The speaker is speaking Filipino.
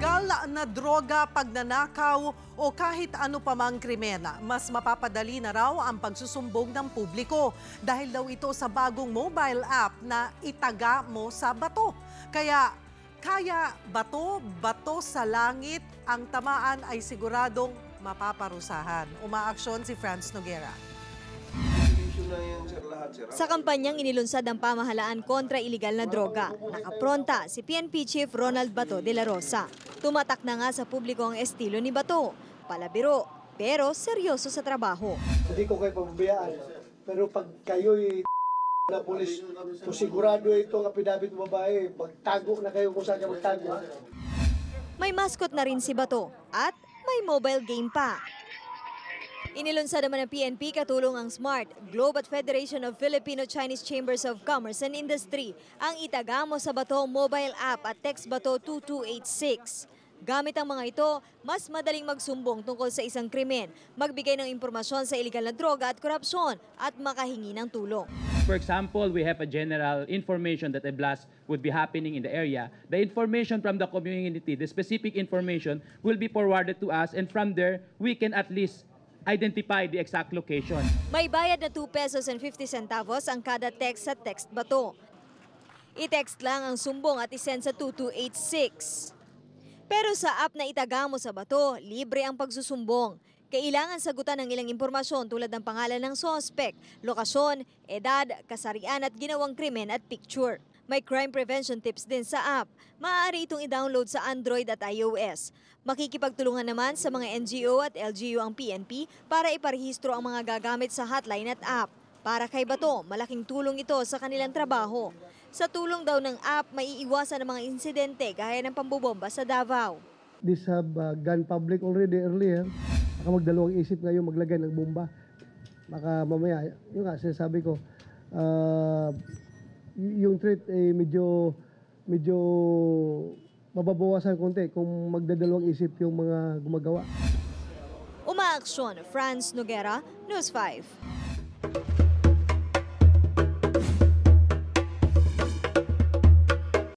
Ilegal na droga, pagnanakaw o kahit ano pa mang krimen, mas mapapadali na raw ang pagsusumbong ng publiko dahil daw ito sa bagong mobile app na Itaga Mo sa Bato. Kaya bato sa langit, ang tamaan ay siguradong mapaparusahan. Umaaksyon si Franz Noguera. Sa kampanyang inilunsad ang pamahalaan kontra iligal na droga, nakapronta si PNP Chief Ronald Bato de la Rosa. Tumatak na nga sa publiko ang estilo ni Bato. Palabiro, pero seryoso sa trabaho. Hindi ko kayo pababayaan, pero pag kayo'y na pulis, so sigurado itong apidabit mo babae, magtago na kayo kung saan ka magtago. May mascot na rin si Bato at may mobile game pa. Inilunsad naman ng PNP katulong ang SMART, Globe at Federation of Filipino-Chinese Chambers of Commerce and Industry, ang Itaga Mo sa Bato mobile app at text Bato 2286. Gamit ang mga ito, mas madaling magsumbong tungkol sa isang krimen, magbigay ng impormasyon sa iligal na droga at korupsyon at makahingi ng tulong. For example, we have a general information that a blast would be happening in the area. The information from the community, the specific information will be forwarded to us, and from there, we can at least identify the exact location. May bayad na 2 pesos and 50 centavos ang kada text sa text Bato. I-text lang ang sumbong at isend sa 2286. Pero sa app na Itaga Mo sa Bato, libre ang pagsusumbong. Kailangan sagutan ng ilang impormasyon tulad ng pangalan ng suspect, lokasyon, edad, kasarian at ginawang krimen at picture. May crime prevention tips din sa app. Maaari itong i-download sa Android at iOS. Makikipagtulungan naman sa mga NGO at LGU ang PNP para iparehistro ang mga gagamit sa hotline at app. Para kay Bato, malaking tulong ito sa kanilang trabaho. Sa tulong daw ng app, maiiwasan ang mga insidente gaya ng pambobomba sa Davao. This have gone public already earlier. Baka magdalawang isip ngayon maglagay ng bomba. Baka mamaya, yung nga sinasabi ko, yung threat medyo mababawasan konti kung magdadalawang isip yung mga gumagawa. Umaaksyon, Franz Noguera, News 5.